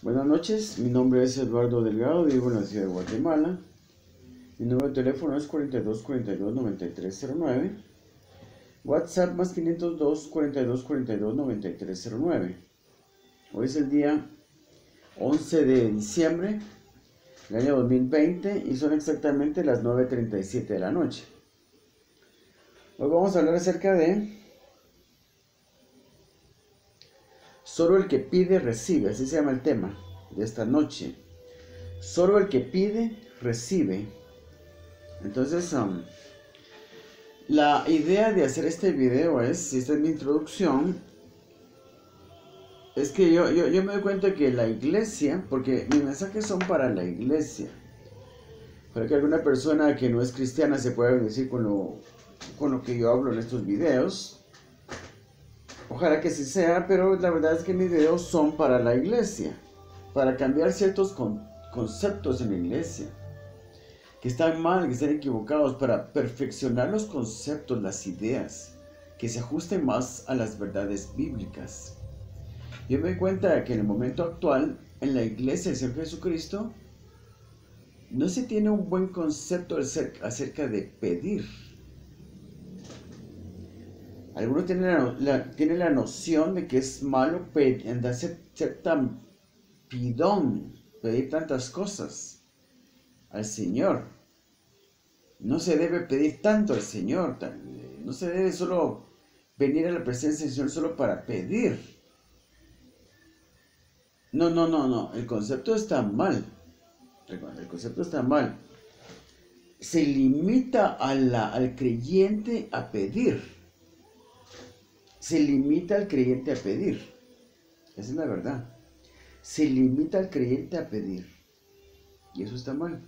Buenas noches, mi nombre es Eduardo Delgado, vivo en la ciudad de Guatemala. Mi número de teléfono es 4242-9309. WhatsApp más 502-4242-9309. Hoy es el día 11 de diciembre del año 2020 y son exactamente las 9:37 de la noche. Hoy vamos a hablar acerca de solo el que pide recibe, así se llama el tema de esta noche. Solo el que pide recibe. Entonces, la idea de hacer este video es, esta es mi introducción, es que yo me doy cuenta que la iglesia, porque mis mensajes son para la iglesia, para que alguna persona que no es cristiana se pueda bendecir con lo que yo hablo en estos videos. Ojalá que sí sea, pero la verdad es que mis videos son para la iglesia, para cambiar ciertos conceptos en la iglesia que están mal, que están equivocados, para perfeccionar los conceptos, las ideas, que se ajusten más a las verdades bíblicas. Yo me doy cuenta de que en el momento actual, en la iglesia del Señor Jesucristo, no se tiene un buen concepto acerca de pedir. Algunos tienen la noción de que es malo ser tan pidón, pedir tantas cosas al Señor. No se debe pedir tanto al Señor, no se debe solo venir a la presencia del Señor solo para pedir. No, el concepto está mal. El concepto está mal. Se limita al creyente a pedir. Se limita al creyente a pedir. Esa es la verdad. Se limita al creyente a pedir. Y eso está mal.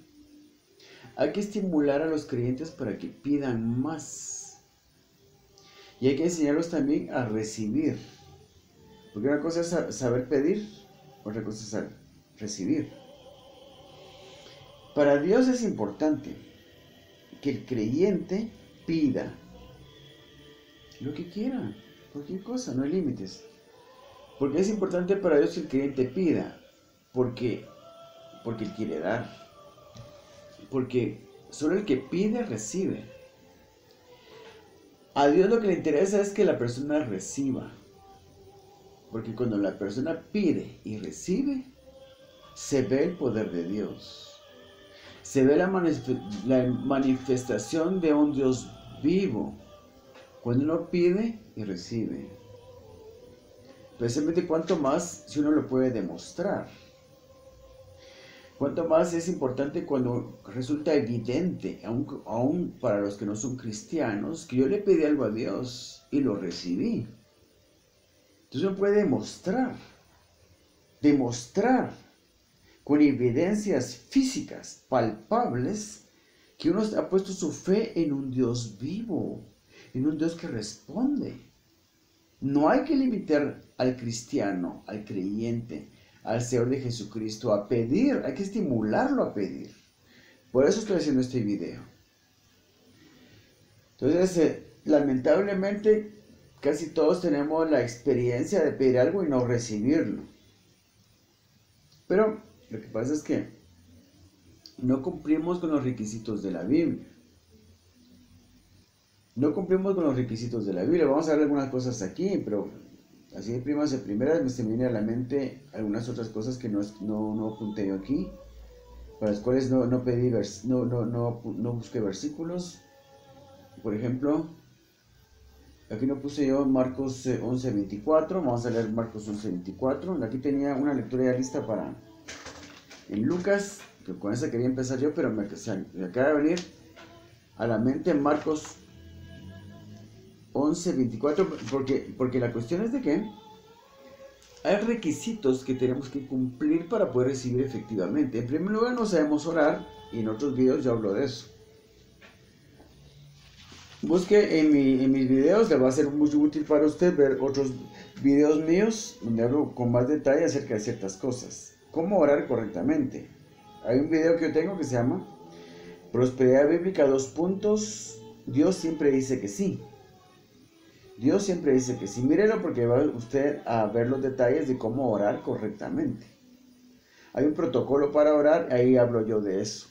Hay que estimular a los creyentes para que pidan más. Y hay que enseñarlos también a recibir. Porque una cosa es saber pedir, otra cosa es saber recibir. Para Dios es importante que el creyente pida lo que quiera, cualquier cosa, no hay límites. Porque es importante para Dios que el creyente pida, porque Él quiere dar. Porque solo el que pide recibe. A Dios lo que le interesa es que la persona reciba. Porque cuando la persona pide y recibe, se ve el poder de Dios. Se ve la manifestación de un Dios vivo. Cuando uno pide y recibe. Precisamente cuanto más si uno lo puede demostrar. Cuanto más es importante cuando resulta evidente, aún para los que no son cristianos, que yo le pedí algo a Dios y lo recibí. Entonces uno puede demostrar con evidencias físicas, palpables, que uno ha puesto su fe en un Dios vivo, en un Dios que responde. No hay que limitar al cristiano, al creyente, al Señor de Jesucristo a pedir, hay que estimularlo a pedir. Por eso estoy haciendo este video. Entonces, lamentablemente, casi todos tenemos la experiencia de pedir algo y no recibirlo. Pero lo que pasa es que no cumplimos con los requisitos de la Biblia. No cumplimos con los requisitos de la Biblia. Vamos a ver algunas cosas aquí, pero así de primas se me viene a la mente algunas otras cosas que no apunté yo aquí, para las cuales no busqué versículos. Por ejemplo, aquí no puse yo Marcos 11:24. Vamos a leer Marcos 11:24. Aquí tenía una lectura ya lista en Lucas, que con esa quería empezar yo, pero me acaba de venir a la mente Marcos 11:24, porque la cuestión es de que hay requisitos que tenemos que cumplir para poder recibir efectivamente. En primer lugar, no sabemos orar, y en otros videos ya hablo de eso. Busque en mis videos, le va a ser muy útil para usted ver otros videos míos donde hablo con más detalle acerca de ciertas cosas. Cómo orar correctamente. Hay un video que yo tengo que se llama Prosperidad Bíblica, 2 puntos. Dios siempre dice que sí. Dios siempre dice que sí. Mírelo porque va usted a ver los detalles de cómo orar correctamente. Hay un protocolo para orar, ahí hablo yo de eso.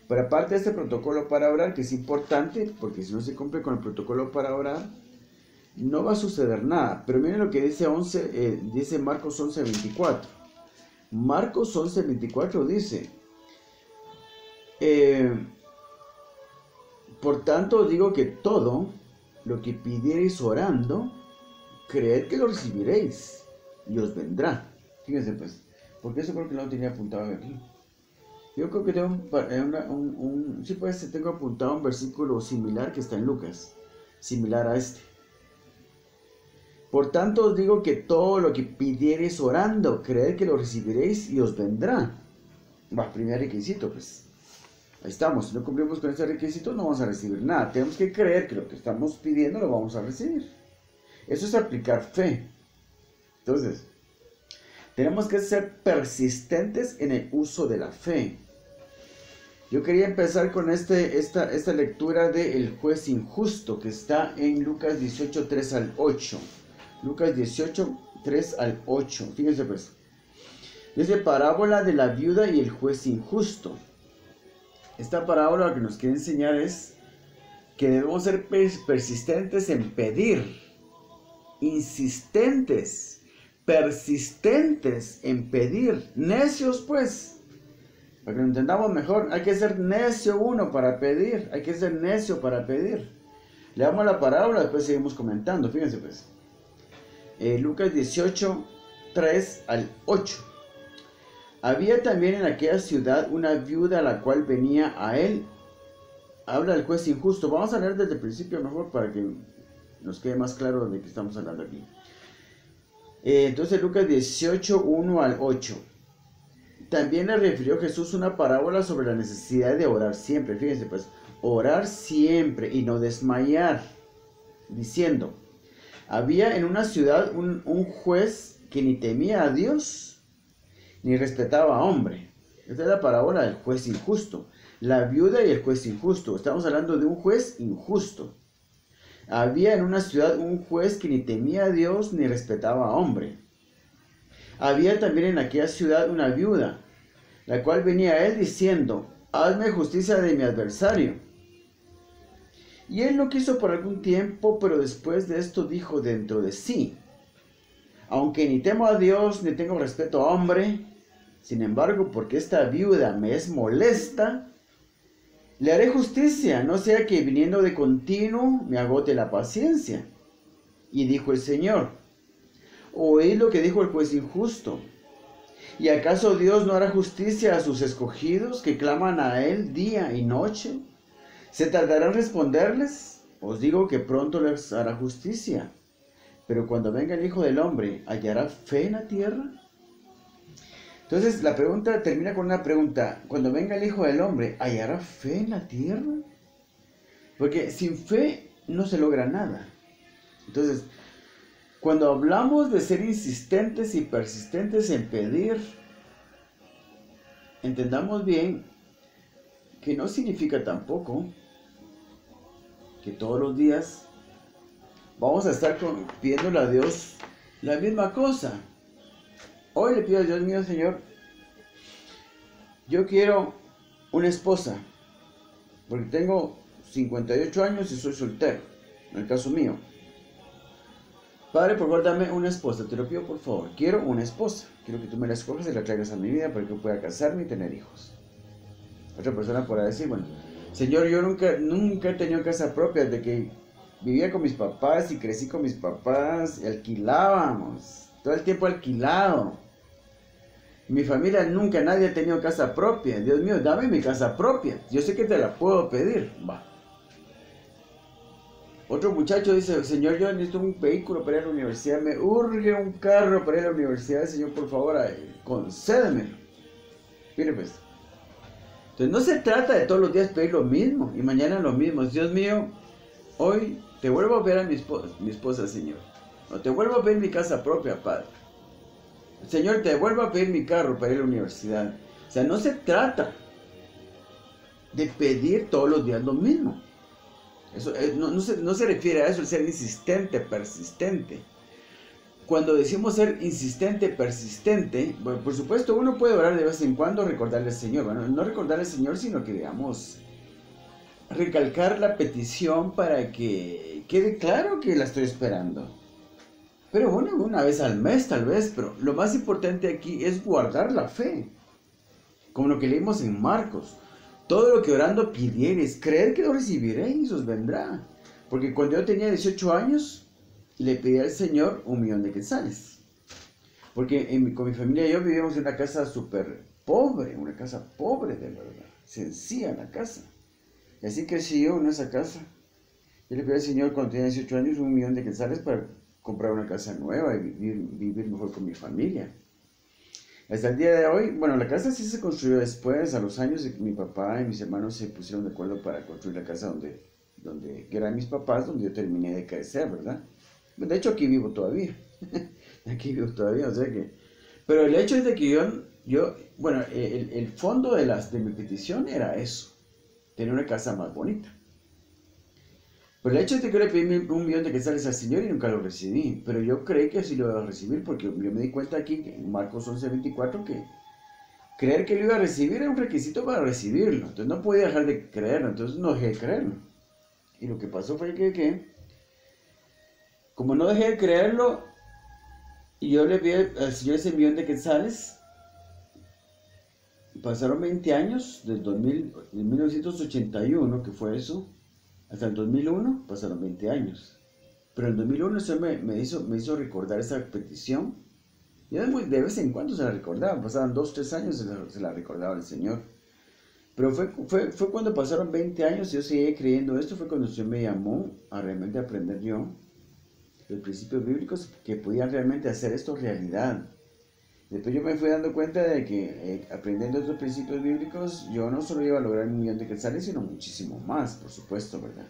Pero aparte de este protocolo para orar, que es importante, porque si no se cumple con el protocolo para orar, no va a suceder nada. Pero miren lo que dice, dice Marcos 11:24. Marcos 11:24 dice, por tanto os digo que todo lo que pidiereis orando, creed que lo recibiréis y os vendrá. Fíjense pues, porque eso creo que no lo tenía apuntado aquí. Yo creo que tengo sí, pues tengo apuntado un versículo similar que está en Lucas, similar a este. Por tanto os digo que todo lo que pidiereis orando, creed que lo recibiréis y os vendrá. Va, primer requisito, pues. Ahí estamos, si no cumplimos con ese requisito no vamos a recibir nada. Tenemos que creer que lo que estamos pidiendo lo vamos a recibir. Eso es aplicar fe. Entonces, tenemos que ser persistentes en el uso de la fe. Yo quería empezar con esta lectura de El juez injusto, que está en Lucas 18, 3 al 8. Lucas 18, 3 al 8. Fíjense pues. Dice parábola de la viuda y el juez injusto. Esta parábola lo que nos quiere enseñar es que debemos ser persistentes en pedir. Insistentes. Persistentes en pedir. Necios pues. Para que lo entendamos mejor, hay que ser necio uno para pedir. Hay que ser necio para pedir. Leamos la parábola, después seguimos comentando. Fíjense pues. Lucas 18, 3 al 8. Había también en aquella ciudad una viuda a la cual venía a él. Habla el juez injusto. Vamos a leer desde el principio mejor para que nos quede más claro de qué estamos hablando aquí. Entonces Lucas 18, 1 al 8. También le refirió Jesús una parábola sobre la necesidad de orar siempre. Fíjense pues, orar siempre y no desmayar. Diciendo, había en una ciudad un juez que ni temía a Dios, ni respetaba a hombre. Esta es la parábola del juez injusto. La viuda y el juez injusto. Estamos hablando de un juez injusto. Había en una ciudad un juez que ni temía a Dios, ni respetaba a hombre. Había también en aquella ciudad una viuda, la cual venía a él diciendo, hazme justicia de mi adversario. Y él no quiso por algún tiempo, pero después de esto dijo dentro de sí, aunque ni temo a Dios, ni tengo respeto a hombre, sin embargo, porque esta viuda me es molesta, le haré justicia, no sea que viniendo de continuo me agote la paciencia. Y dijo el Señor, oíd lo que dijo el juez injusto. ¿Y acaso Dios no hará justicia a sus escogidos que claman a Él día y noche? ¿Se tardará en responderles? Os digo que pronto les hará justicia. Pero cuando venga el Hijo del Hombre, ¿hallará fe en la tierra? Entonces la pregunta termina con una pregunta. Cuando venga el Hijo del Hombre, ¿hallará fe en la tierra? Porque sin fe no se logra nada. Entonces, cuando hablamos de ser insistentes y persistentes en pedir, entendamos bien que no significa tampoco que todos los días vamos a estar pidiéndole a Dios la misma cosa. Hoy le pido a Dios mío, Señor, yo quiero una esposa, porque tengo 58 años y soy soltero, en el caso mío. Padre, por favor, dame una esposa, te lo pido por favor. Quiero una esposa. Quiero que tú me la escojas y la traigas a mi vida para que yo pueda casarme y tener hijos. Otra persona podrá decir, bueno, Señor, yo nunca he tenido casa propia. Desde que vivía con mis papás y crecí con mis papás, y alquilábamos. Todo el tiempo alquilado. Mi familia nunca, nadie ha tenido casa propia. Dios mío, dame mi casa propia. Yo sé que te la puedo pedir. Va. Otro muchacho dice, Señor, yo necesito un vehículo para ir a la universidad, me urge un carro para ir a la universidad, Señor, por favor, concédemelo. Mire pues. Entonces no se trata de todos los días pedir lo mismo y mañana lo mismo. Dios mío, hoy te vuelvo a ver a mi esposa, Señor. O te vuelvo a pedir mi casa propia, Padre. Señor, te vuelvo a pedir mi carro para ir a la universidad. O sea, no se trata de pedir todos los días lo mismo. Eso no se refiere a eso, el ser insistente, persistente. cuando decimos ser insistente, persistente, bueno, por supuesto uno puede orar de vez en cuando, recordarle al Señor, bueno, no recordarle al Señor, sino que digamos, recalcar la petición para que quede claro que la estoy esperando. Pero bueno, una vez al mes tal vez, pero lo más importante aquí es guardar la fe, como lo que leímos en Marcos. Todo lo que orando pidieres, creer que lo recibiréis, os vendrá. Porque cuando yo tenía 18 años, le pedí al Señor 1.000.000 de quetzales. Porque con mi familia y yo vivíamos en una casa súper pobre, una casa pobre de verdad, sencilla la casa. Y así crecí yo en esa casa. Yo le pedí al Señor cuando tenía 18 años 1.000.000 de quetzales para comprar una casa nueva y vivir mejor con mi familia. Hasta el día de hoy, bueno, la casa sí se construyó después, a los años de que mi papá y mis hermanos se pusieron de acuerdo para construir la casa que eran mis papás, donde yo terminé de crecer, ¿verdad? De hecho, aquí vivo todavía. Aquí vivo todavía, o sea que... Pero el hecho es de que bueno, el fondo de mi petición era eso, tener una casa más bonita. Pero el hecho es de que yo le pedí 1.000.000 de quetzales al Señor y nunca lo recibí. Pero yo creí que sí lo iba a recibir porque yo me di cuenta aquí, en Marcos 11:24, que creer que lo iba a recibir era un requisito para recibirlo. Entonces no podía dejar de creerlo, entonces no dejé de creerlo. Y lo que pasó fue que como no dejé de creerlo, y yo le pedí al Señor ese 1.000.000 de quetzales, pasaron 20 años, desde 1981, que fue eso, hasta el 2001 pasaron 20 años. Pero en el 2001 el Señor me hizo recordar esa petición. Y de vez en cuando se la recordaba. Pasaban 2, 3 años se la recordaba el Señor. Pero fue cuando pasaron 20 años y yo seguí creyendo esto. Fue cuando el Señor me llamó a realmente aprender yo los principios bíblicos que podían realmente hacer esto realidad. Después yo me fui dando cuenta de que aprendiendo estos principios bíblicos, yo no solo iba a lograr 1.000.000 de quetzales, sino muchísimo más, por supuesto, ¿verdad?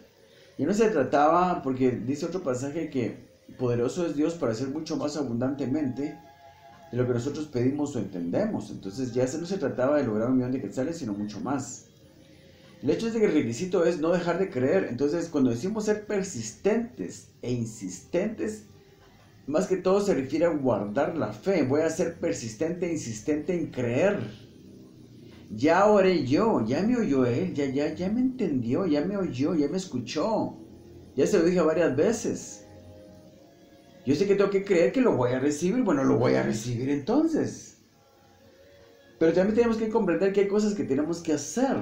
Y no se trataba, porque dice otro pasaje que poderoso es Dios para hacer mucho más abundantemente de lo que nosotros pedimos o entendemos. Entonces ya no se trataba de lograr 1.000.000 de quetzales, sino mucho más. El hecho es de que el requisito es no dejar de creer. Entonces cuando decimos ser persistentes e insistentes, más que todo se refiere a guardar la fe. Voy a ser persistente e insistente en creer. Ya oré yo, ya me oyó él, ya me entendió, ya me oyó, ya me escuchó. Ya se lo dije varias veces. Yo sé que tengo que creer que lo voy a recibir. Bueno, lo voy a recibir entonces. Pero también tenemos que comprender que hay cosas que tenemos que hacer.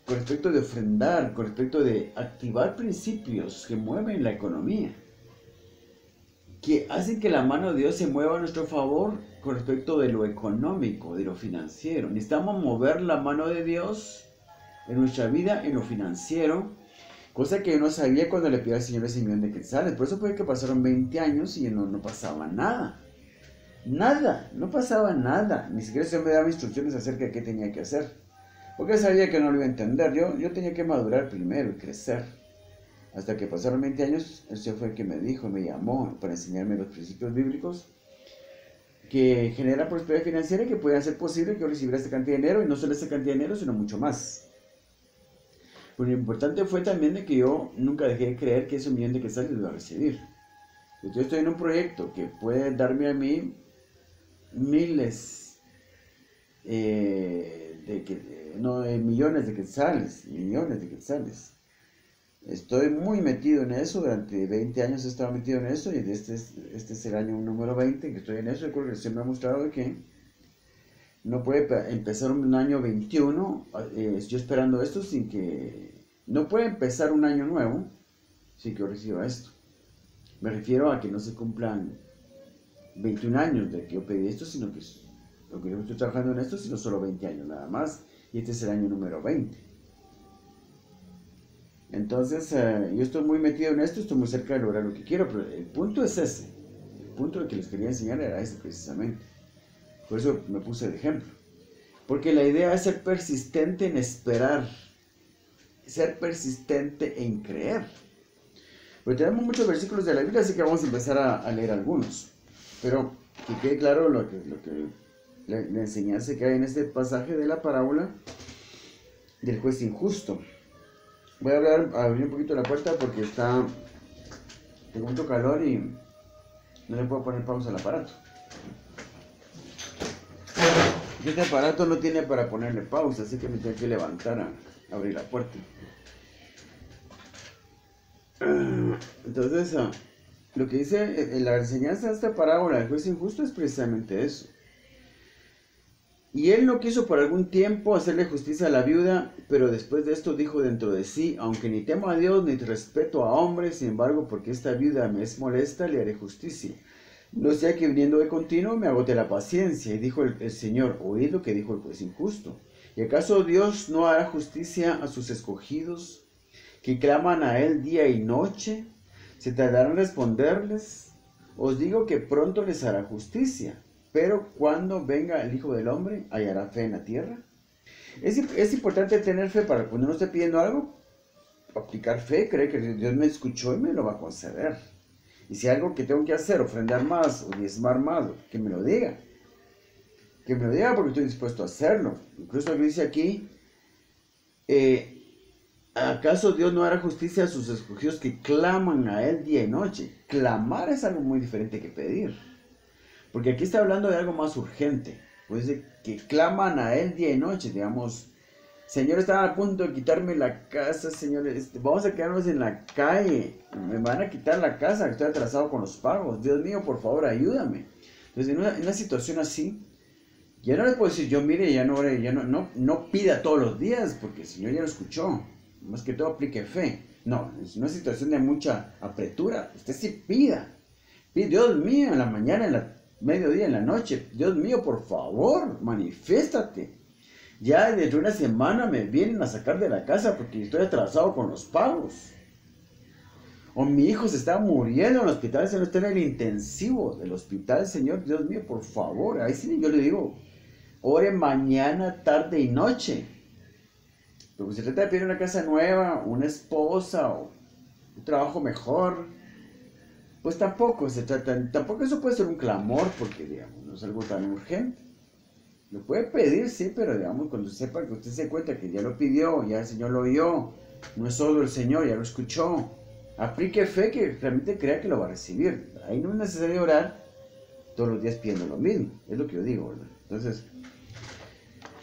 Con respecto de ofrendar, con respecto de activar principios que mueven la economía, que hacen que la mano de Dios se mueva a nuestro favor con respecto de lo económico, de lo financiero. Necesitamos mover la mano de Dios en nuestra vida, en lo financiero, cosa que yo no sabía cuando le pedí al Señor ese 1.000.000 de quetzales. Por eso fue que pasaron 20 años y no pasaba nada. Nada, no pasaba nada. Ni siquiera el Señor me daba instrucciones acerca de qué tenía que hacer. Porque sabía que no lo iba a entender. Yo tenía que madurar primero y crecer. Hasta que pasaron 20 años, el Señor fue el que me dijo, me llamó para enseñarme los principios bíblicos que generan prosperidad financiera y que pueden hacer posible que yo recibiera esta cantidad de dinero, y no solo esta cantidad de dinero, sino mucho más. Pero lo importante fue también de que yo nunca dejé de creer que ese 1.000.000 de quetzales lo iba a recibir. Yo estoy en un proyecto que puede darme a mí millones de quetzales, millones de quetzales. Estoy muy metido en eso, durante 20 años he estado metido en eso, y este es el año número 20 que estoy en eso. Yo creo que se me ha mostrado que no puede empezar un año 21, yo esperando esto sin que... No puede empezar un año nuevo sin que yo reciba esto. Me refiero a que no se cumplan 21 años de que yo pedí esto, sino que lo que yo estoy trabajando en esto, sino solo 20 años nada más, y este es el año número 20. Entonces, yo estoy muy metido en esto, estoy muy cerca de lograr lo que quiero, pero el punto es ese. El punto que les quería enseñar era ese precisamente. Por eso me puse de ejemplo. Porque la idea es ser persistente en esperar, ser persistente en creer. Pero tenemos muchos versículos de la Biblia, así que vamos a empezar a leer algunos. Pero que quede claro lo que la enseñanza que hay en este pasaje de la parábola del juez injusto. Voy a abrir un poquito la puerta porque tengo mucho calor y No le puedo poner pausa al aparato. Este aparato no tiene para ponerle pausa, así que me tengo que levantar a abrir la puerta. Entonces, lo que dice la enseñanza de esta parábola del juez injusto es precisamente eso. Y él no quiso por algún tiempo hacerle justicia a la viuda, pero después de esto dijo dentro de sí: aunque ni temo a Dios ni respeto a hombres, sin embargo, porque esta viuda me es molesta, le haré justicia. No sea que viniendo de continuo me agote la paciencia. Y dijo el Señor: oíd lo que dijo el juez injusto. ¿Y acaso Dios no hará justicia a sus escogidos, que claman a él día y noche? ¿Se tardará en responderles? Os digo que pronto les hará justicia. Pero cuando venga el Hijo del Hombre, ¿hallará fe en la tierra? Es importante tener fe para cuando uno esté pidiendo algo, aplicar fe, creer que Dios me escuchó y me lo va a conceder. Y si hay algo que tengo que hacer, ofrendar más o diezmar más, que me lo diga. Que me lo diga porque estoy dispuesto a hacerlo. Incluso dice aquí, ¿acaso Dios no hará justicia a sus escogidos que claman a Él día y noche? Clamar es algo muy diferente que pedir. Porque aquí está hablando de algo más urgente. Pues de que claman a Él día y noche, digamos. Señor, están a punto de quitarme la casa, Señor, vamos a quedarnos en la calle, me van a quitar la casa, estoy atrasado con los pagos, Dios mío, por favor, ayúdame. Entonces, en una situación así, ya no le puedo decir, yo mire, ya no pida todos los días, porque el Señor ya lo escuchó, más que todo aplique fe. No, es una situación de mucha apretura, usted sí pida, Dios mío, en la mañana, en la mediodía, en la noche, Dios mío, por favor, manifiéstate. Ya dentro de una semana me vienen a sacar de la casa porque estoy atrasado con los pagos. O mi hijo se está muriendo en el hospital, se no está en el intensivo del hospital, Señor, Dios mío, por favor. Ahí sí yo le digo, ore mañana, tarde y noche. Porque si se trata de pedir una casa nueva, una esposa o un trabajo mejor, pues tampoco eso puede ser un clamor porque, digamos, no es algo tan urgente. Lo puede pedir, sí, pero digamos, cuando sepa que usted se cuenta que ya lo pidió, ya el Señor lo oyó, no es solo el Señor, ya lo escuchó. Aplique fe que realmente crea que lo va a recibir. Ahí no es necesario orar todos los días pidiendo lo mismo, es lo que yo digo, ¿verdad? Entonces,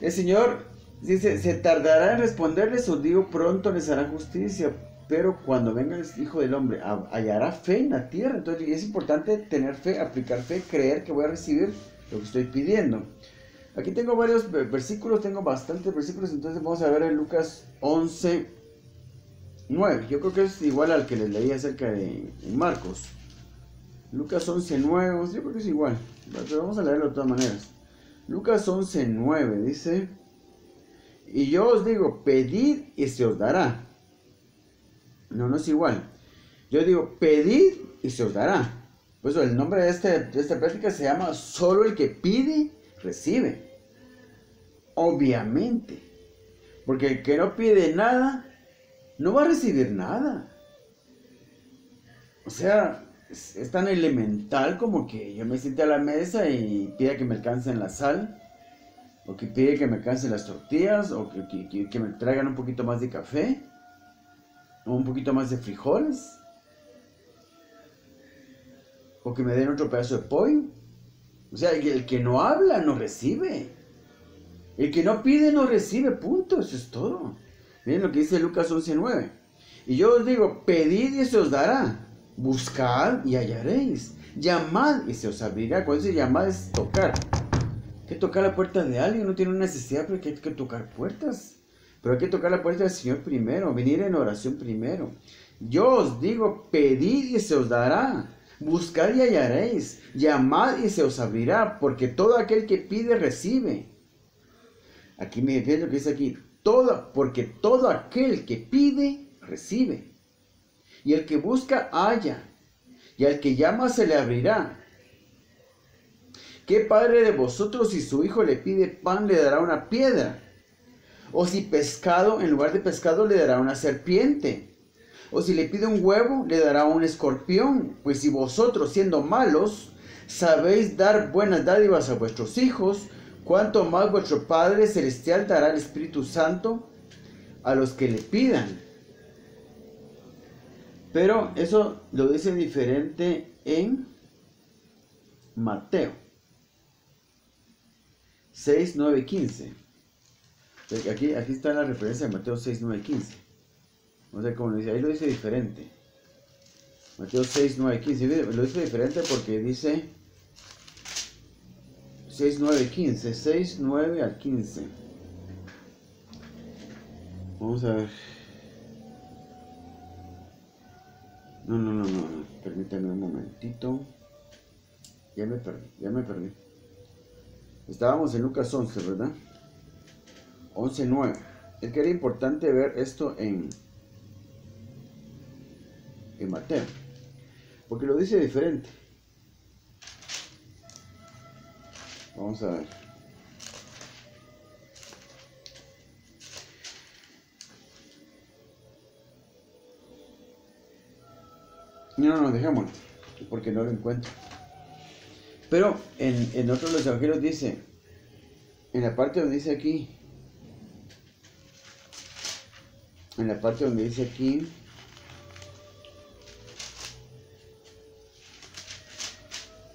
el Señor dice, se tardará en responderles, os digo, pronto les hará justicia, pero cuando venga el Hijo del Hombre, hallará fe en la tierra. Entonces, es importante tener fe, aplicar fe, creer que voy a recibir lo que estoy pidiendo. Aquí tengo varios versículos, tengo bastantes versículos, entonces vamos a ver en Lucas 11, 9. Yo creo que es igual al que les leí acerca de Marcos. Lucas 11, 9, yo creo que es igual, pero vamos a leerlo de todas maneras. Lucas 11, 9 dice, y yo os digo, pedid y se os dará. No es igual. Yo digo, pedid y se os dará. Por eso el nombre de esta práctica se llama solo el que pide, recibe. Obviamente. Porque el que no pide nada, no va a recibir nada. O sea, es tan elemental como que yo me siente a la mesa y pida que me alcancen la sal, o que pide que me alcancen las tortillas, o que me traigan un poquito más de café, o un poquito más de frijoles, o que me den otro pedazo de pollo. O sea, el que no habla no recibe. El que no pide no recibe, punto, eso es todo. Miren lo que dice Lucas 11:9. Y yo os digo, pedid y se os dará, buscad y hallaréis, llamad y se os abrirá. Cuando dice llamad es tocar. Hay que tocar la puerta de alguien, no tiene una necesidad, pero hay que tocar puertas. Pero hay que tocar la puerta del Señor primero, venir en oración primero. Yo os digo, pedid y se os dará, buscad y hallaréis, llamad y se os abrirá, porque todo aquel que pide recibe. Aquí me defiendo lo que dice aquí, porque todo aquel que pide, recibe. Y el que busca, halla. Y al que llama, se le abrirá. ¿Qué padre de vosotros, si su hijo le pide pan, le dará una piedra? O si pescado, en lugar de pescado, le dará una serpiente. O si le pide un huevo, le dará un escorpión. Pues si vosotros, siendo malos, sabéis dar buenas dádivas a vuestros hijos, cuánto más vuestro Padre Celestial dará el Espíritu Santo a los que le pidan. Pero eso lo dice diferente en Mateo 6, 9 y 15. Aquí está la referencia de Mateo 6, 9 y 15. No sé cómo lo dice, ahí lo dice diferente. Mateo 6, 9 y 15. Lo dice diferente porque dice 6, 9 y 15. 6, 9 al 15. Vamos a ver. No. Permítanme un momentito. Ya me perdí. Estábamos en Lucas 11, ¿verdad? 11, 9. Es que era importante ver esto en Mateo, porque lo dice diferente. Vamos a ver. No, dejémoslo, porque no lo encuentro. Pero en otros de los evangelios dice, en la parte donde dice aquí,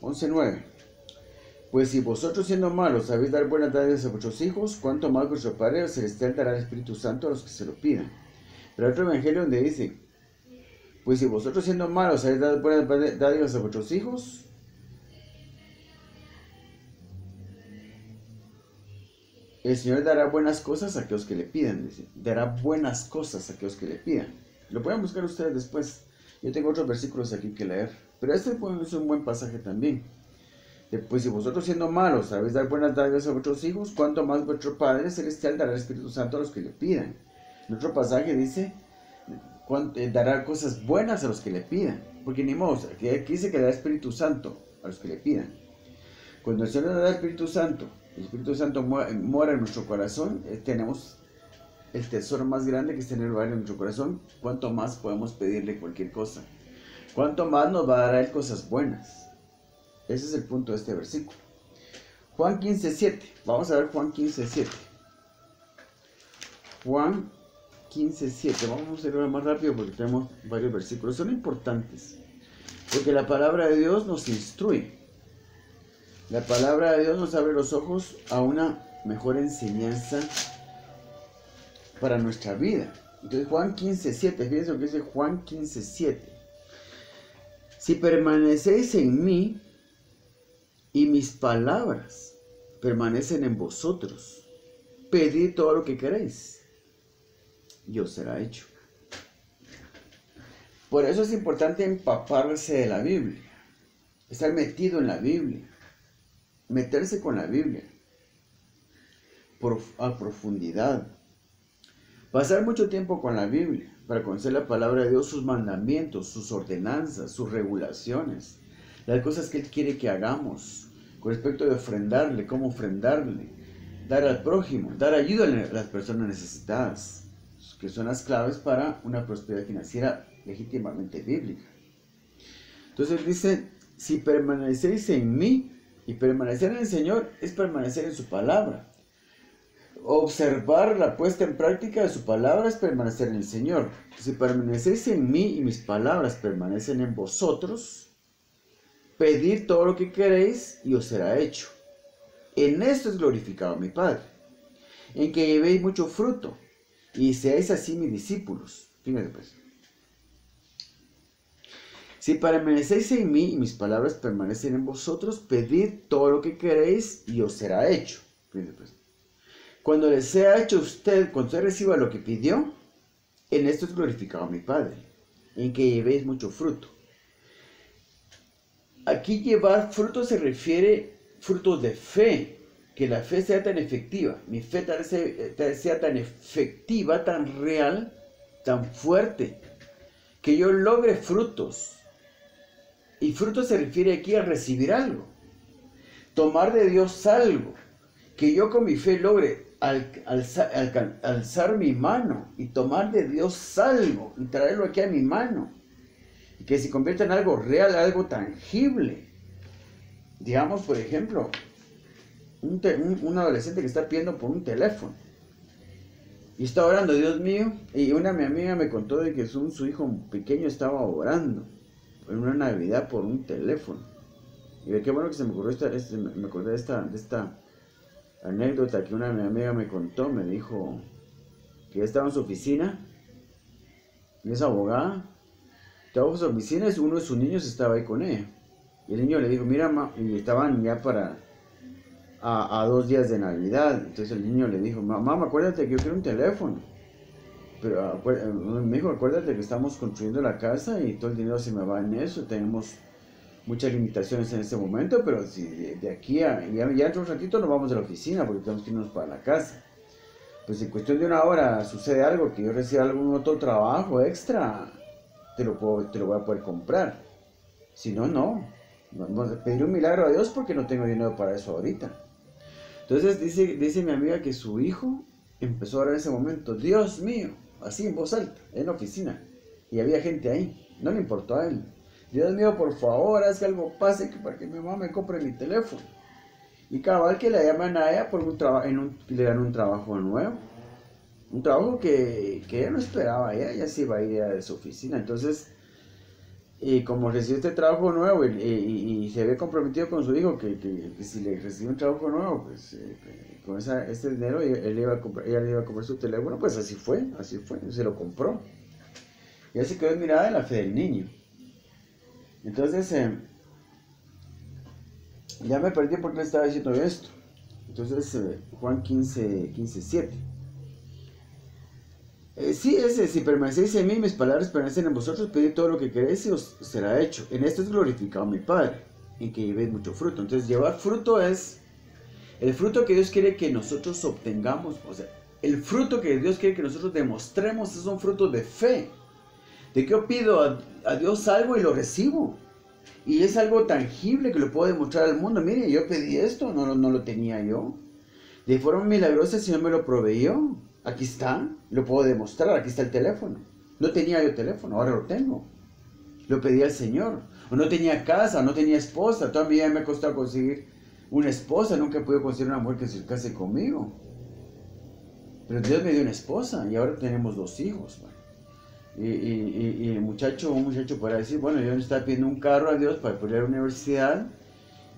11:9. Pues si vosotros siendo malos sabéis dar buenas dádivas a vuestros hijos, cuánto más vuestro Padre Celestial dará el Espíritu Santo a los que se lo pidan. Pero hay otro evangelio donde dice, pues si vosotros siendo malos sabéis dar buenas dádivas a vuestros hijos, el Señor dará buenas cosas a aquellos que le pidan, dice. Dará buenas cosas a aquellos que le pidan. Lo pueden buscar ustedes después. Yo tengo otros versículos aquí que leer. Pero este es un buen pasaje también. Pues si vosotros siendo malos sabéis dar buenas dádivas a vuestros hijos, cuánto más vuestro Padre Celestial dará el Espíritu Santo a los que le pidan. En otro pasaje dice, dará cosas buenas a los que le pidan. Porque ni modo, aquí dice que dará Espíritu Santo a los que le pidan. Cuando el Señor nos da el Espíritu Santo mora en nuestro corazón, tenemos el tesoro más grande que es tener lugar en nuestro corazón. Cuánto más podemos pedirle cualquier cosa. Cuánto más nos va a dar a Él cosas buenas. Ese es el punto de este versículo. Juan 15:7. Vamos a ver Juan 15:7. Juan 15:7. Vamos a hacerlo más rápido porque tenemos varios versículos. Son importantes. Porque la palabra de Dios nos instruye. La palabra de Dios nos abre los ojos a una mejor enseñanza para nuestra vida. Entonces Juan 15:7. Fíjense lo que dice Juan 15:7. Si permanecéis en mí y mis palabras permanecen en vosotros, pedid todo lo que queréis y os será hecho. Por eso es importante empaparse de la Biblia, estar metido en la Biblia, meterse con la Biblia a profundidad, pasar mucho tiempo con la Biblia para conocer la palabra de Dios, sus mandamientos, sus ordenanzas, sus regulaciones, las cosas que Él quiere que hagamos con respecto de ofrendarle, cómo ofrendarle, dar al prójimo, dar ayuda a las personas necesitadas, que son las claves para una prosperidad financiera legítimamente bíblica. Entonces dice, si permanecéis en mí, y permanecer en el Señor es permanecer en su palabra. Observar la puesta en práctica de su palabra es permanecer en el Señor. Si permanecéis en mí y mis palabras permanecen en vosotros, pedid todo lo que queréis y os será hecho. En esto es glorificado mi Padre, en que llevéis mucho fruto y seáis así mis discípulos. Fíjense pues. Si permanecéis en mí y mis palabras permanecen en vosotros, pedid todo lo que queréis y os será hecho. Fíjense pues. Cuando les sea hecho a usted, cuando usted reciba lo que pidió, en esto es glorificado mi Padre, en que llevéis mucho fruto. Aquí llevar fruto se refiere frutos de fe, que la fe sea tan efectiva, mi fe sea tan efectiva, tan real, tan fuerte, que yo logre frutos. Y fruto se refiere aquí a recibir algo, tomar de Dios algo, que yo con mi fe logre alzar mi mano y tomar de Dios algo y traerlo aquí a mi mano. Y que se convierta en algo real, algo tangible. Digamos, por ejemplo, un adolescente que está pidiendo por un teléfono. Y está orando, Dios mío. Y mi amiga me contó de que su hijo pequeño estaba orando en una Navidad por un teléfono. Y qué bueno que se me ocurrió me acordé de esta anécdota que una amiga me contó. Me dijo que ella estaba en su oficina, y es abogada, estaba en su oficina y uno de sus niños estaba ahí con ella. Y el niño le dijo, mira, y estaban ya a 2 días de Navidad. Entonces el niño le dijo, mamá, acuérdate que yo quiero un teléfono. Pero me dijo, acuérdate que estamos construyendo la casa y todo el dinero se me va en eso. Tenemos muchas limitaciones en este momento, pero si de aquí ya dentro de un ratito nos vamos de la oficina porque tenemos que irnos para la casa. Pues en cuestión de 1 hora sucede algo, que yo reciba algún otro trabajo extra, te lo voy a poder comprar. Si no, no. Vamos a pedir un milagro a Dios porque no tengo dinero para eso ahorita. Entonces dice mi amiga que su hijo empezó a orar en ese momento, Dios mío, así en voz alta, en la oficina. Y había gente ahí, no le importó a él. Dios mío, por favor, haz que algo pase para que mi mamá me compre mi teléfono. Y cabal que le llaman a ella por le dan un trabajo nuevo. Un trabajo que ella no esperaba, ella se iba a ir de su oficina. Entonces, como recibió este trabajo nuevo y se había comprometido con su hijo que si le recibió un trabajo nuevo, pues con este dinero ella le iba a comprar su teléfono, pues así fue, se lo compró. Y ella se quedó admirada de la fe del niño. Entonces, ya me perdí porque le estaba diciendo esto. Entonces, Juan 15:7. Sí, si permanecéis en mí, mis palabras permanecen en vosotros, pedid todo lo que queréis y os será hecho. En esto es glorificado mi Padre, en que llevéis mucho fruto. Entonces, llevar fruto es el fruto que Dios quiere que nosotros obtengamos. O sea, el fruto que Dios quiere que nosotros demostremos son frutos de fe. De que yo pido a Dios algo y lo recibo. Y es algo tangible que lo puedo demostrar al mundo. Mire, yo pedí esto, no lo tenía yo. De forma milagrosa el Señor me lo proveyó. Aquí está, lo puedo demostrar, aquí está el teléfono. No tenía yo teléfono, ahora lo tengo. Lo pedí al Señor. O no tenía casa, no tenía esposa. Toda mi vida me ha costado conseguir una esposa. Nunca he podido conseguir una mujer que se case conmigo. Pero Dios me dio una esposa y ahora tenemos 2 hijos. Y un muchacho podrá decir, bueno, yo estaba pidiendo un carro a Dios para poder ir a la universidad.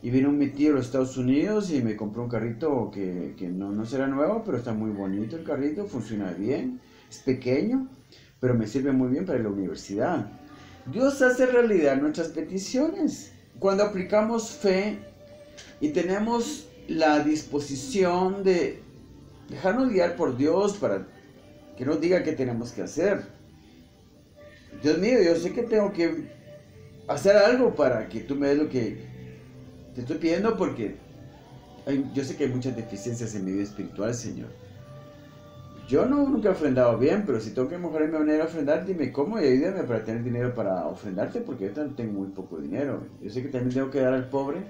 Y vino mi tío de los Estados Unidos y me compró un carrito que no será nuevo, pero está muy bonito el carrito, funciona bien, es pequeño, pero me sirve muy bien para la universidad. Dios hace realidad nuestras peticiones. Cuando aplicamos fe y tenemos la disposición de dejarnos guiar por Dios para que nos diga qué tenemos que hacer. Dios mío, yo sé que tengo que hacer algo para que tú me des lo que te estoy pidiendo porque yo sé que hay muchas deficiencias en mi vida espiritual, Señor. Yo nunca he ofrendado bien, pero si tengo que mejorar mi manera de ofrendar, dime cómo y ayúdame para tener dinero para ofrendarte, porque yo tengo muy poco dinero. Yo sé que también tengo que dar al pobre,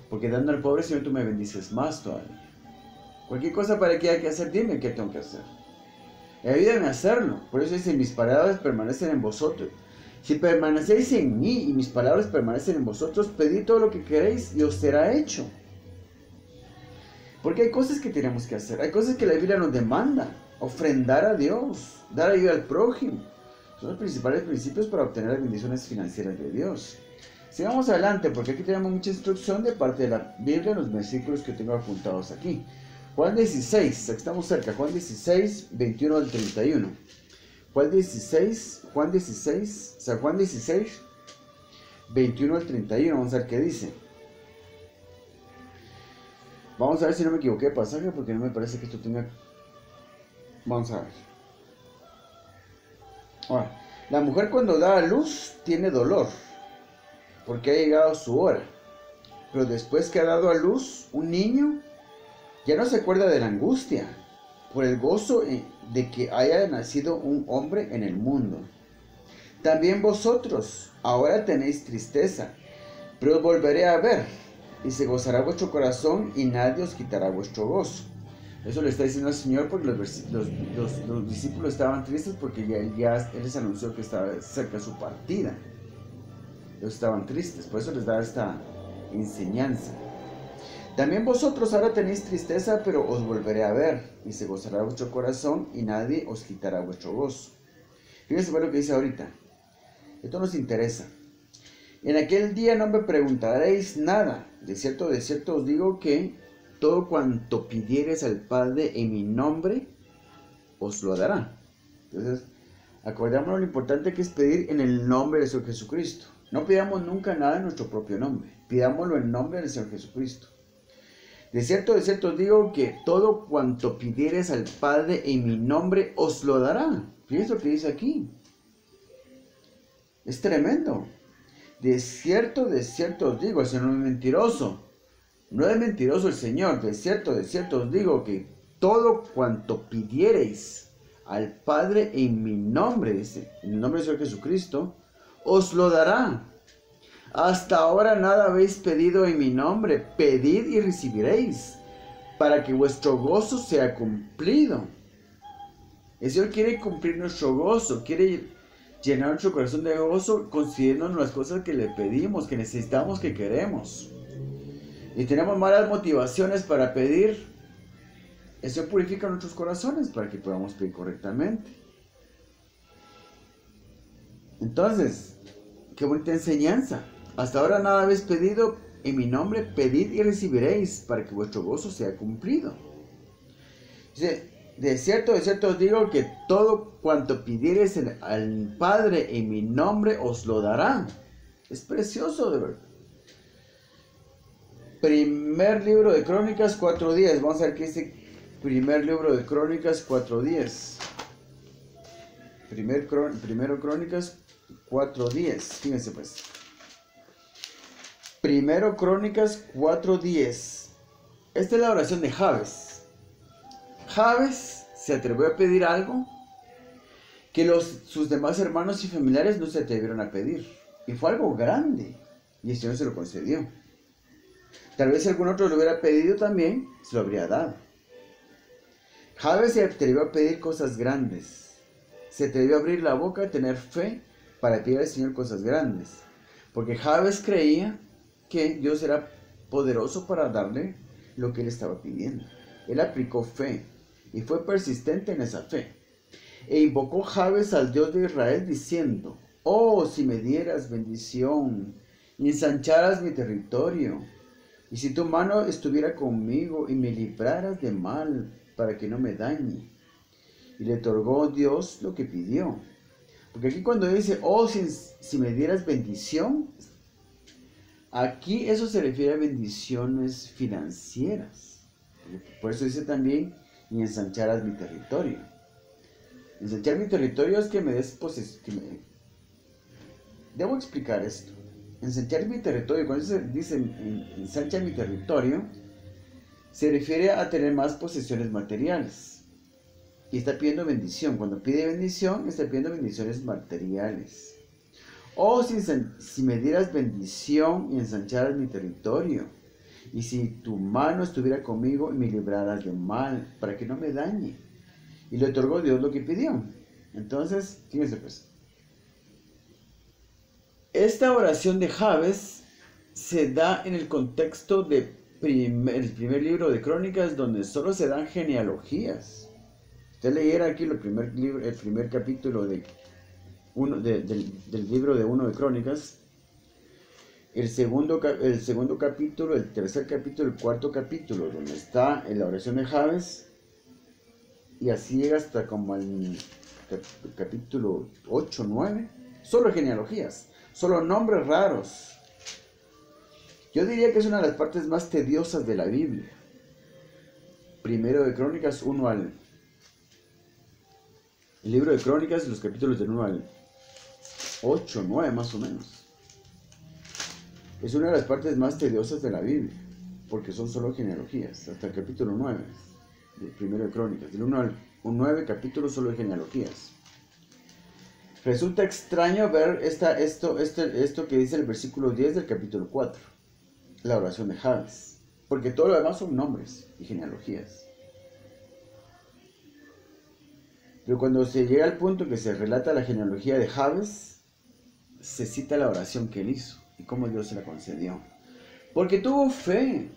porque dando al pobre, Señor, tú me bendices más todavía. Cualquier cosa para que haya que hacer, dime qué tengo que hacer. Y ayúdame a hacerlo. Por eso dice, mis palabras permanecen en vosotros. Si permanecéis en mí y mis palabras permanecen en vosotros, pedid todo lo que queréis y os será hecho. Porque hay cosas que tenemos que hacer, hay cosas que la Biblia nos demanda. Ofrendar a Dios, dar ayuda al prójimo. Son los principales principios para obtener las bendiciones financieras de Dios. Sigamos adelante porque aquí tenemos mucha instrucción de parte de la Biblia en los versículos que tengo apuntados aquí. Juan 16, estamos cerca, Juan 16, 21 al 31. Juan 16, San Juan 16, 21 al 31, vamos a ver qué dice. Vamos a ver si no me equivoqué de pasaje porque no me parece que esto tenga... Vamos a ver. Ahora, la mujer cuando da a luz tiene dolor porque ha llegado su hora. Pero después que ha dado a luz un niño, ya no se acuerda de la angustia por el gozo de que haya nacido un hombre en el mundo. También vosotros ahora tenéis tristeza, pero os volveré a ver, y se gozará vuestro corazón, y nadie os quitará vuestro gozo. Eso le está diciendo el Señor porque los discípulos estaban tristes porque ya Él les anunció que estaba cerca de su partida. Ellos estaban tristes, por eso les da esta enseñanza. También vosotros ahora tenéis tristeza, pero os volveré a ver, y se gozará vuestro corazón, y nadie os quitará vuestro gozo. Fíjense lo que dice ahorita. Esto nos interesa. En aquel día no me preguntaréis nada. De cierto os digo que todo cuanto pidiereis al Padre en mi nombre, os lo dará. Entonces, acordémonos lo importante que es pedir en el nombre del Señor Jesucristo. No pidamos nunca nada en nuestro propio nombre. Pidámoslo en nombre del Señor Jesucristo. De cierto os digo que todo cuanto pidiereis al Padre en mi nombre, os lo dará. Fíjense lo que dice aquí. Es tremendo. De cierto os digo, el Señor no es mentiroso. No es mentiroso el Señor. De cierto os digo que todo cuanto pidiereis al Padre en mi nombre, dice, en el nombre del Señor Jesucristo, os lo dará. Hasta ahora nada habéis pedido en mi nombre. Pedid y recibiréis, para que vuestro gozo sea cumplido. El Señor quiere cumplir nuestro gozo, quiere llenar nuestro corazón de gozo, concediéndonos las cosas que le pedimos, que necesitamos, que queremos. Y tenemos malas motivaciones para pedir. El Señor purifica nuestros corazones para que podamos pedir correctamente. Entonces, qué bonita enseñanza. Hasta ahora nada habéis pedido en mi nombre, pedid y recibiréis, para que vuestro gozo sea cumplido. Dice, de cierto os digo que todo cuanto pidiereis al Padre en mi nombre, os lo dará. Es precioso, de verdad. Primer libro de Crónicas 4:10. Vamos a ver qué dice primer libro de Crónicas 4:10. Primero Crónicas 4:10. Fíjense pues. Primero Crónicas 4:10. Esta es la oración de Jabes. Jabes se atrevió a pedir algo que sus demás hermanos y familiares no se atrevieron a pedir. Y fue algo grande. Y el Señor se lo concedió. Tal vez si algún otro lo hubiera pedido también, se lo habría dado. Jabes se atrevió a pedir cosas grandes. Se atrevió a abrir la boca, a tener fe para pedir al Señor cosas grandes. Porque Jabes creía que Dios era poderoso para darle lo que él estaba pidiendo. Él aplicó fe y fue persistente en esa fe. E invocó Jabes al Dios de Israel diciendo: oh, si me dieras bendición y ensancharas mi territorio, y si tu mano estuviera conmigo y me libraras de mal para que no me dañe. Y le otorgó Dios lo que pidió. Porque aquí cuando dice, oh, si me dieras bendición, aquí eso se refiere a bendiciones financieras. Por eso dice también, y ensancharas mi territorio. Ensanchar mi territorio es que me des posesión. Debo explicar esto. Ensanchar mi territorio, cuando se dice ensancha mi territorio, se refiere a tener más posesiones materiales. Y está pidiendo bendición. Cuando pide bendición, está pidiendo bendiciones materiales. Oh, si me dieras bendición y ensancharas mi territorio, y si tu mano estuviera conmigo y me libraras de mal, para que no me dañe. Y le otorgó Dios lo que pidió. Entonces, fíjense pues. Esta oración de Jabes se da en el contexto del primer libro de Crónicas, donde solo se dan genealogías. Usted leyera aquí el primer capítulo del libro de 1 de Crónicas, el segundo capítulo, el tercer capítulo, el cuarto capítulo, donde está en la oración de Jabes, y así llega hasta como el capítulo 8, 9, solo genealogías, solo nombres raros. Yo diría que es una de las partes más tediosas de la Biblia. Primero de Crónicas 1 al... El libro de Crónicas, los capítulos del 1 al 8, 9 más o menos. Es una de las partes más tediosas de la Biblia, porque son solo genealogías, hasta el capítulo 9, del primero de Crónicas. Del 1 al 9 capítulos solo de genealogías. Resulta extraño ver esto que dice el versículo 10 del capítulo 4, la oración de Jabes, porque todo lo demás son nombres y genealogías. Pero cuando se llega al punto que se relata la genealogía de Jabes, se cita la oración que él hizo y cómo Dios se la concedió. Porque tuvo fe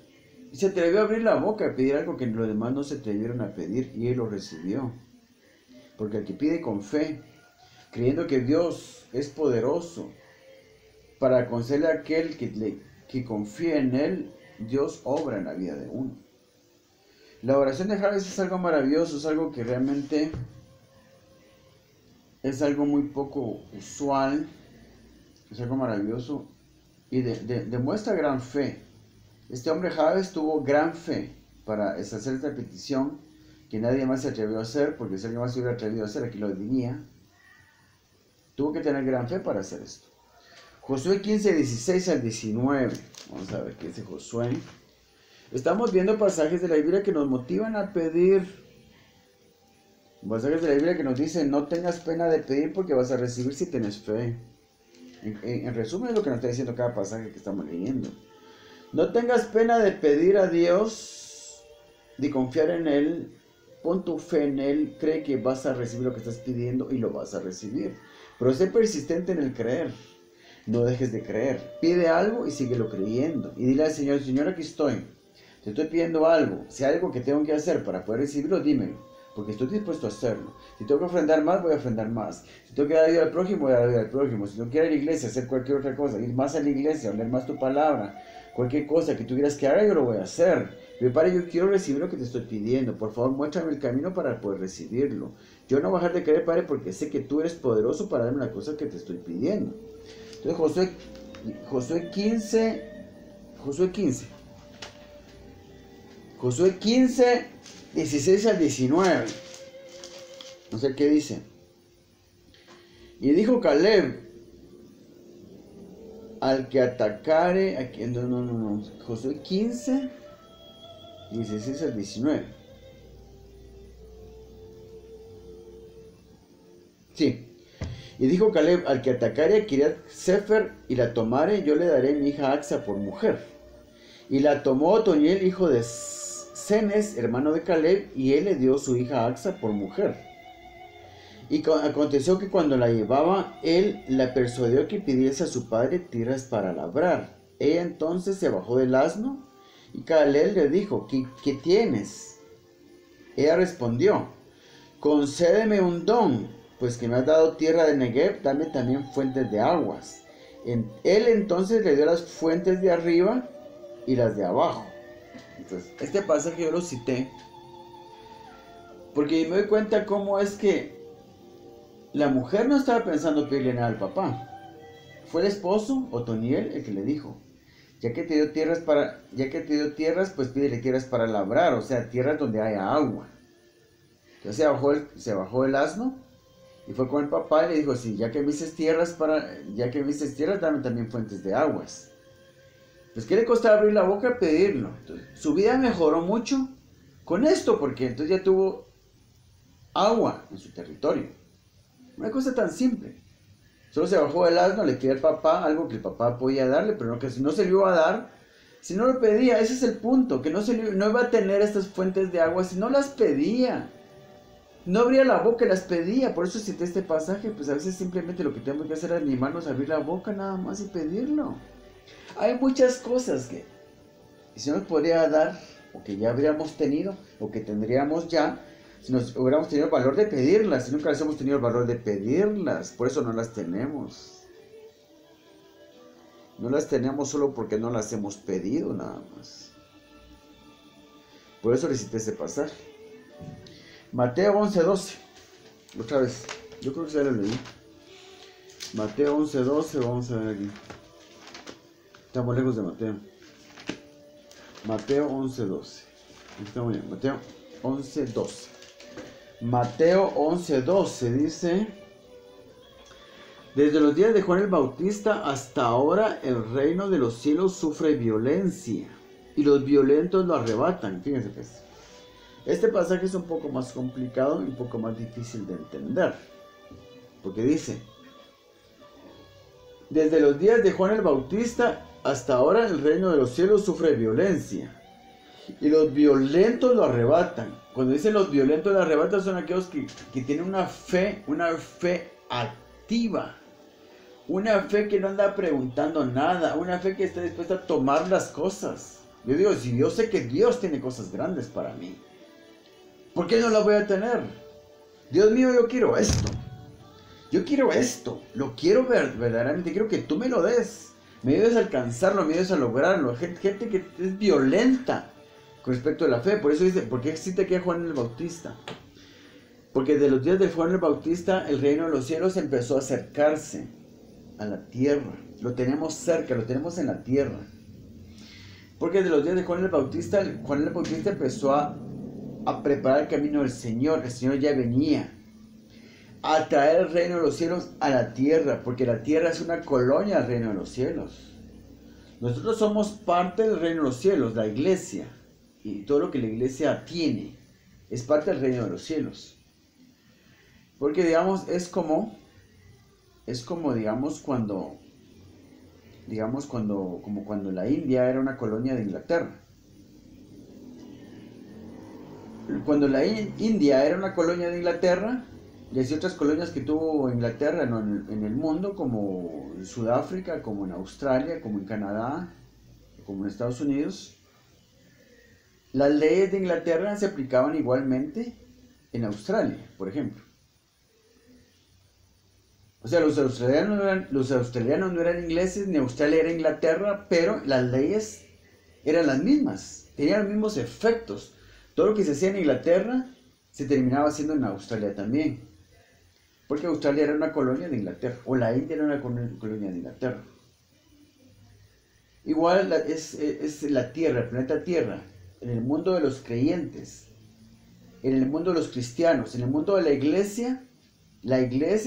y se atrevió a abrir la boca a pedir algo que los demás no se atrevieron a pedir, y él lo recibió. Porque el que pide con fe, creyendo que Dios es poderoso para aconsejarle a aquel que confía en él, Dios obra en la vida de uno. La oración de Jabes es algo maravilloso, es algo que realmente es algo muy poco usual, es algo maravilloso y demuestra gran fe. Este hombre Jabes tuvo gran fe para hacer esta petición que nadie más se atrevió a hacer, porque si alguien más se hubiera atrevido a hacer, aquí lo diría. Tuvo que tener gran fe para hacer esto. Josué 15, 16 al 19. Vamos a ver qué dice Josué. Estamos viendo pasajes de la Biblia que nos motivan a pedir. Pasajes de la Biblia que nos dicen, no tengas pena de pedir porque vas a recibir si tienes fe. En resumen es lo que nos está diciendo cada pasaje que estamos leyendo. No tengas pena de pedir a Dios, de confiar en Él. Pon tu fe en Él, cree que vas a recibir lo que estás pidiendo y lo vas a recibir. Pero sé persistente en el creer. No dejes de creer. Pide algo y síguelo creyendo. Y dile al Señor, Señor, aquí estoy. Te estoy pidiendo algo. Si hay algo que tengo que hacer para poder recibirlo, dímelo. Porque estoy dispuesto a hacerlo. Si tengo que ofrendar más, voy a ofrendar más. Si tengo que dar ayuda al prójimo, voy a dar ayuda al prójimo. Si tengo que ir a la iglesia, hacer cualquier otra cosa, ir más a la iglesia, leer más tu palabra, cualquier cosa que tú quieras que haga, yo lo voy a hacer. Pero Padre, yo quiero recibir lo que te estoy pidiendo. Por favor, muéstrame el camino para poder recibirlo. Yo no voy a dejar de creer, Padre, porque sé que tú eres poderoso para darme la cosa que te estoy pidiendo. Entonces, Josué 15, 16 al 19. No sé qué dice. Y dijo Caleb al que atacare. Josué 15, 16 al 19. Sí. Y dijo Caleb, al que atacare a Kiriat Sefer y la tomare, yo le daré mi hija Axa por mujer. Y la tomó Otoniel, hijo de Cenes, hermano de Caleb, y él le dio su hija Axa por mujer. Y aconteció que cuando la llevaba, él la persuadió que pidiese a su padre tierras para labrar. Ella entonces se bajó del asno, y Caleb le dijo, ¿qué tienes? Ella respondió, concédeme un don, pues que me has dado tierra de Negev, dame también fuentes de aguas. Él entonces le dio las fuentes de arriba y las de abajo. Entonces, este pasaje yo lo cité porque me doy cuenta cómo es que la mujer no estaba pensando pedirle nada al papá. Fue el esposo, Otoniel, el que le dijo, ya que te dio tierras, pues pídele tierras para labrar, o sea, tierras donde haya agua. Entonces se bajó el asno y fue con el papá y le dijo, sí, ya que me dices tierras, dame también fuentes de aguas. Pues, ¿qué le costaba abrir la boca y pedirlo? Entonces, su vida mejoró mucho con esto, porque entonces ya tuvo agua en su territorio. Una cosa tan simple. Solo se bajó del asno, le pidió al papá algo que el papá podía darle, pero no, que si no se le iba a dar, si no lo pedía, ese es el punto, que no iba a tener estas fuentes de agua si no las pedía. No abría la boca y las pedía. Por eso cité este pasaje. Pues a veces simplemente lo que tenemos que hacer es animarnos a abrir la boca nada más y pedirlo. Hay muchas cosas que si nos podría dar, o que ya habríamos tenido, o que tendríamos ya, si nos hubiéramos tenido el valor de pedirlas. Si nunca las hemos tenido el valor de pedirlas, por eso no las tenemos. No las tenemos solo porque no las hemos pedido nada más. Por eso le cité ese pasaje. Mateo 11:12. Otra vez. Yo creo que ya lo leí. Mateo 11:12. Vamos a ver aquí. Estamos lejos de Mateo. Mateo 11:12. Estamos bien. Mateo 11:12. Mateo 11:12 dice: desde los días de Juan el Bautista hasta ahora el reino de los cielos sufre violencia y los violentos lo arrebatan. Fíjense pues. Este pasaje es un poco más complicado y un poco más difícil de entender. Porque dice, desde los días de Juan el Bautista hasta ahora el reino de los cielos sufre violencia y los violentos lo arrebatan. Cuando dicen los violentos lo arrebatan son aquellos que tienen una fe activa. Una fe que no anda preguntando nada. Una fe que está dispuesta a tomar las cosas. Yo digo, si yo sé que Dios tiene cosas grandes para mí, ¿por qué no la voy a tener? Dios mío, yo quiero esto. Yo quiero esto, lo quiero ver, verdaderamente, quiero que tú me lo des. Me ayudes a alcanzarlo, me ayudes a lograrlo. Gente que es violenta con respecto a la fe. Por eso dice, ¿por qué existe aquí a Juan el Bautista? Porque de los días de Juan el Bautista, el reino de los cielos empezó a acercarse a la tierra. Lo tenemos cerca, lo tenemos en la tierra. Porque de los días de Juan el Bautista empezó a preparar el camino del Señor. El Señor ya venía a traer el reino de los cielos a la tierra, porque la tierra es una colonia del reino de los cielos. Nosotros somos parte del reino de los cielos, la iglesia, y todo lo que la iglesia tiene es parte del reino de los cielos. Porque digamos, es como cuando la India era una colonia de Inglaterra. Cuando la India era una colonia de Inglaterra, y hay otras colonias que tuvo Inglaterra en el mundo, como en Sudáfrica, como en Australia, como en Canadá, como en Estados Unidos. Las leyes de Inglaterra se aplicaban igualmente en Australia, por ejemplo. O sea, los australianos no eran ingleses, ni Australia era Inglaterra, pero las leyes eran las mismas, tenían los mismos efectos. Todo lo que se hacía en Inglaterra se terminaba haciendo en Australia también. Porque Australia era una colonia de Inglaterra, o la India era una colonia de Inglaterra. Igual es la Tierra, el planeta Tierra, en el mundo de los creyentes, en el mundo de los cristianos, en el mundo de la iglesia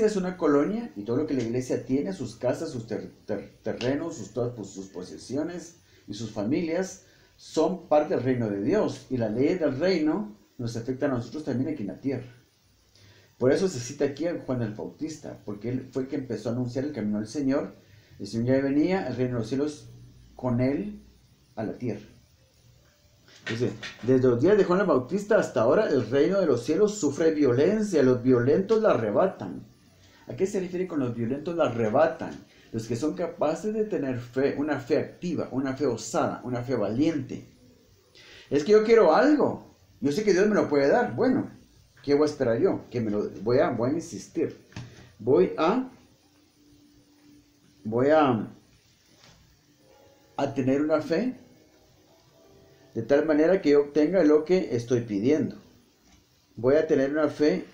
es una colonia y todo lo que la iglesia tiene, sus casas, sus terrenos, sus posesiones y sus familias, son parte del reino de Dios. Y las leyes del reino nos afectan a nosotros también aquí en la tierra. Por eso se cita aquí a Juan el Bautista, porque él fue el que empezó a anunciar el camino del Señor. El Señor ya venía, el reino de los cielos, con él a la tierra. Entonces, desde los días de Juan el Bautista hasta ahora, el reino de los cielos sufre violencia, los violentos la arrebatan. ¿A qué se refiere con los violentos la arrebatan? Los que son capaces de tener fe, una fe activa, una fe osada, una fe valiente. Es que yo quiero algo, yo sé que Dios me lo puede dar. Bueno, ¿qué voy a esperar yo? Que me lo voy a insistir. Voy a tener una fe de tal manera que yo obtenga lo que estoy pidiendo. Voy a tener una fe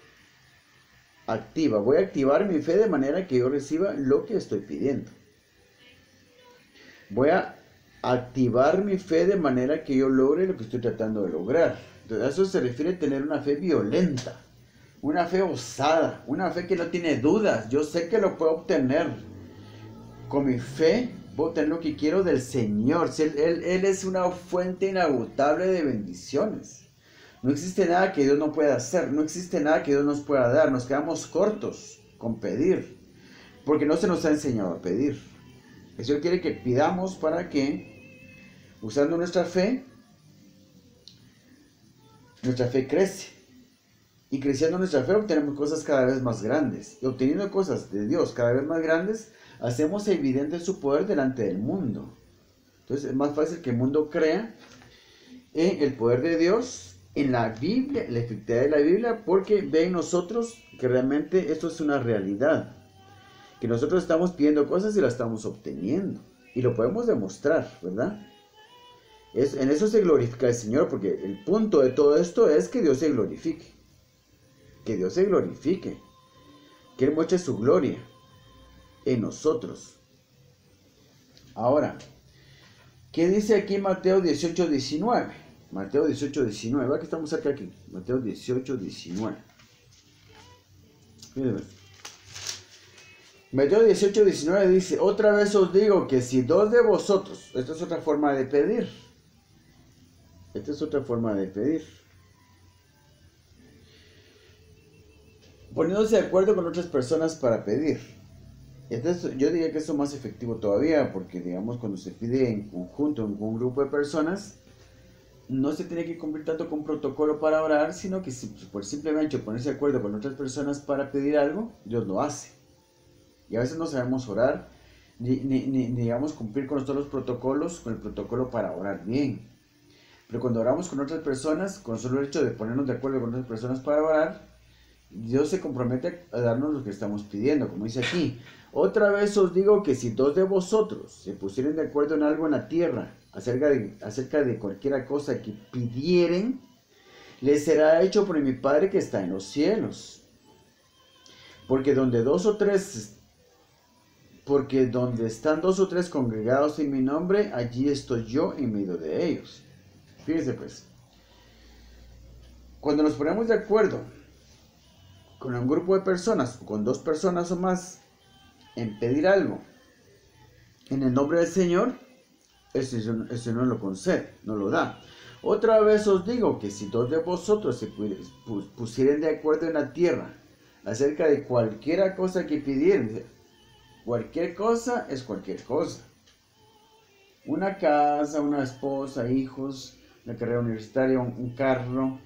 activa. Voy a activar mi fe de manera que yo reciba lo que estoy pidiendo. Voy a activar mi fe de manera que yo logre lo que estoy tratando de lograr. Entonces, a eso se refiere a tener una fe violenta, una fe osada, una fe que no tiene dudas. Yo sé que lo puedo obtener. Con mi fe voy a obtener lo que quiero del Señor. Él es una fuente inagotable de bendiciones. No existe nada que Dios no pueda hacer. No existe nada que Dios nos pueda dar. Nos quedamos cortos con pedir, porque no se nos ha enseñado a pedir. El Señor quiere que pidamos para que, usando nuestra fe crece. Y creciendo nuestra fe obtenemos cosas cada vez más grandes. Y obteniendo cosas de Dios cada vez más grandes, hacemos evidente su poder delante del mundo. Entonces es más fácil que el mundo crea en el poder de Dios, en la Biblia, en la efectividad de la Biblia, porque ve en nosotros que realmente esto es una realidad. Que nosotros estamos pidiendo cosas y las estamos obteniendo. Y lo podemos demostrar, ¿verdad? En eso se glorifica el Señor, porque el punto de todo esto es que Dios se glorifique. Que Dios se glorifique. Que Él muestre su gloria en nosotros. Ahora, ¿qué dice aquí Mateo 18:19? Mateo 18:19, aquí estamos cerca aquí. Mateo 18:19. Miren. Mateo 18:19 dice: otra vez os digo que si dos de vosotros, esta es otra forma de pedir. Esta es otra forma de pedir. Poniéndose de acuerdo con otras personas para pedir. Entonces, yo diría que eso es más efectivo todavía, porque digamos cuando se pide en conjunto, en un grupo de personas, no se tiene que cumplir tanto con protocolo para orar, sino que por simplemente ponerse de acuerdo con otras personas para pedir algo, Dios lo hace. Y a veces no sabemos orar, ni digamos cumplir con todos los protocolos, con el protocolo para orar bien. Pero cuando oramos con otras personas, con solo el hecho de ponernos de acuerdo con otras personas para orar, Dios se compromete a darnos lo que estamos pidiendo, como dice aquí. Otra vez os digo que si dos de vosotros se pusieren de acuerdo en algo en la tierra, acerca de cualquiera cosa que pidieren, les será hecho por mi Padre que está en los cielos. Porque donde están dos o tres congregados en mi nombre, allí estoy yo en medio de ellos. Fíjense pues, cuando nos ponemos de acuerdo con un grupo de personas, o con dos personas o más, en pedir algo en el nombre del Señor, el Señor lo concede, no lo da. Otra vez os digo que si dos de vosotros se pusieren de acuerdo en la tierra acerca de cualquiera cosa que pidieren, cualquier cosa es cualquier cosa. Una casa, una esposa, hijos, una carrera universitaria, un carro,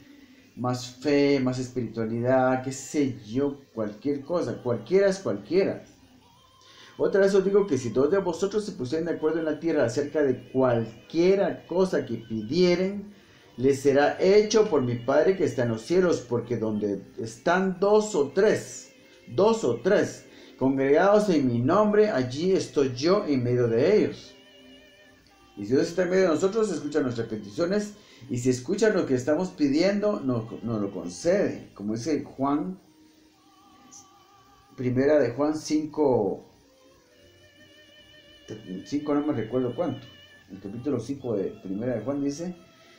más fe, más espiritualidad, qué sé yo, cualquier cosa, cualquiera es cualquiera. Otra vez os digo que si dos de vosotros se pusieran de acuerdo en la tierra acerca de cualquiera cosa que pidieren, les será hecho por mi Padre que está en los cielos, porque donde están dos o tres congregados en mi nombre, allí estoy yo en medio de ellos. Y si Dios está en medio de nosotros, escucha nuestras peticiones, y si escucha lo que estamos pidiendo, nos lo concede. Como dice Juan, primera de Juan 5, no me recuerdo cuánto, el capítulo 5 de primera de Juan dice,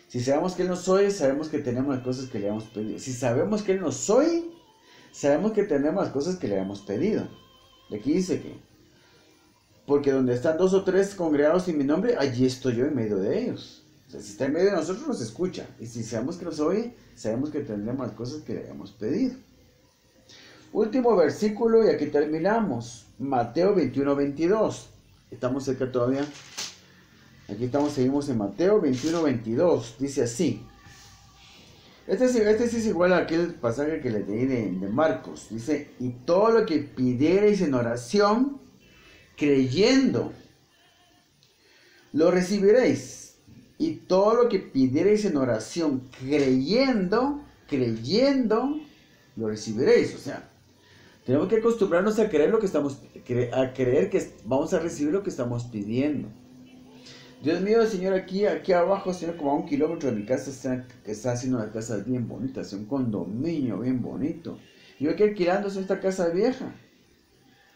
si sabemos que Él nos oye, sabemos que tenemos las cosas que le hemos pedido. Si sabemos que Él nos oye, sabemos que tenemos las cosas que le hemos pedido. Y aquí dice que, porque donde están dos o tres congregados en mi nombre, allí estoy yo en medio de ellos. O sea, si está en medio de nosotros, nos escucha. Y si sabemos que nos oye, sabemos que tendremos las cosas que le hemos pedido. Último versículo y aquí terminamos. Mateo 21-22. Estamos cerca todavía. Aquí seguimos en Mateo 21-22. Dice así. Este sí es igual a aquel pasaje que les leí de Marcos. Dice, y todo lo que pidiereis en oración, creyendo, lo recibiréis. Y todo lo que pidiereis en oración, creyendo, lo recibiréis. O sea, tenemos que acostumbrarnos a creer a creer que vamos a recibir lo que estamos pidiendo. Dios mío, Señor, aquí abajo, Señor, como a 1 kilómetro de mi casa, está haciendo una casa bien bonita, es un condominio bien bonito. Yo aquí alquilando esta casa vieja.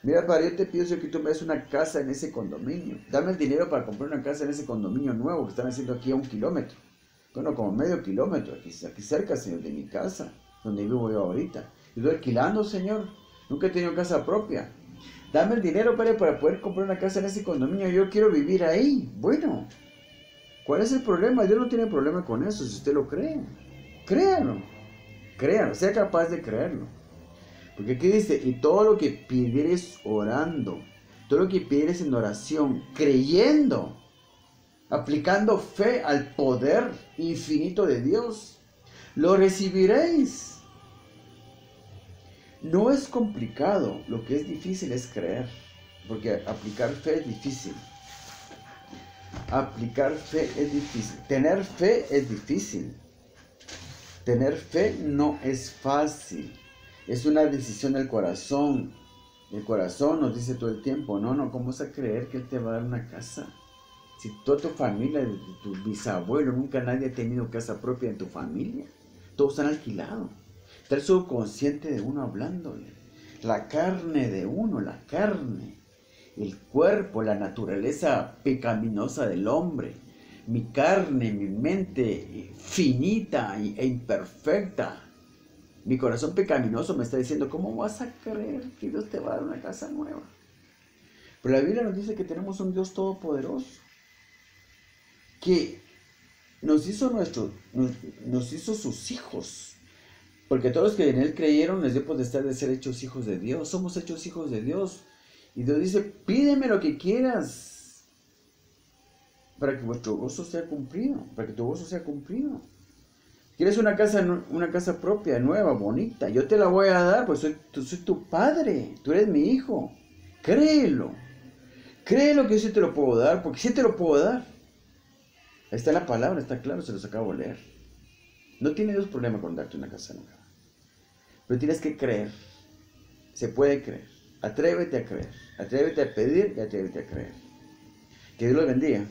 Mira, Padre, yo te pido, Señor, que tú me des una casa en ese condominio. Dame el dinero para comprar una casa en ese condominio nuevo que están haciendo aquí a 1 kilómetro. Bueno, como medio kilómetro, aquí cerca, Señor, de mi casa, donde vivo yo ahorita. Yo estoy alquilando, Señor. Nunca he tenido casa propia. Dame el dinero, Padre, para poder comprar una casa en ese condominio. Yo quiero vivir ahí. Bueno, ¿cuál es el problema? Dios no tiene problema con eso, si usted lo cree. Créalo. Sea capaz de creerlo. Porque aquí dice, y todo lo que pidieres orando, todo lo que pidieres en oración, creyendo, aplicando fe al poder infinito de Dios, lo recibiréis. No es complicado, lo que es difícil es creer, porque aplicar fe es difícil. Aplicar fe es difícil. Tener fe es difícil. Tener fe no es fácil. Es una decisión del corazón. El corazón nos dice todo el tiempo, no, ¿cómo vas a creer que Él te va a dar una casa? Si toda tu familia, tu bisabuelo, nunca nadie ha tenido casa propia en tu familia. Todos han alquilado. Está el subconsciente de uno hablándole. La carne de uno, el cuerpo, la naturaleza pecaminosa del hombre. Mi carne, mi mente finita e imperfecta. Mi corazón pecaminoso me está diciendo, ¿cómo vas a creer que Dios te va a dar una casa nueva? Pero la Biblia nos dice que tenemos un Dios todopoderoso, que nos hizo sus hijos. Porque todos los que en Él creyeron les dio potestad de ser hechos hijos de Dios. Somos hechos hijos de Dios. Y Dios dice, pídeme lo que quieras para que vuestro gozo sea cumplido. Para que tu gozo sea cumplido. ¿Quieres una casa propia, nueva, bonita? Yo te la voy a dar, pues soy tu padre. Tú eres mi hijo. Créelo. Créelo que yo sí te lo puedo dar, porque sí te lo puedo dar. Ahí está la palabra, está claro, se los acabo de leer. No tiene Dios problema con darte una casa nueva. pero tienes que creer. Se puede creer. Atrévete a creer. Atrévete a pedir y atrévete a creer. Que Dios los bendiga.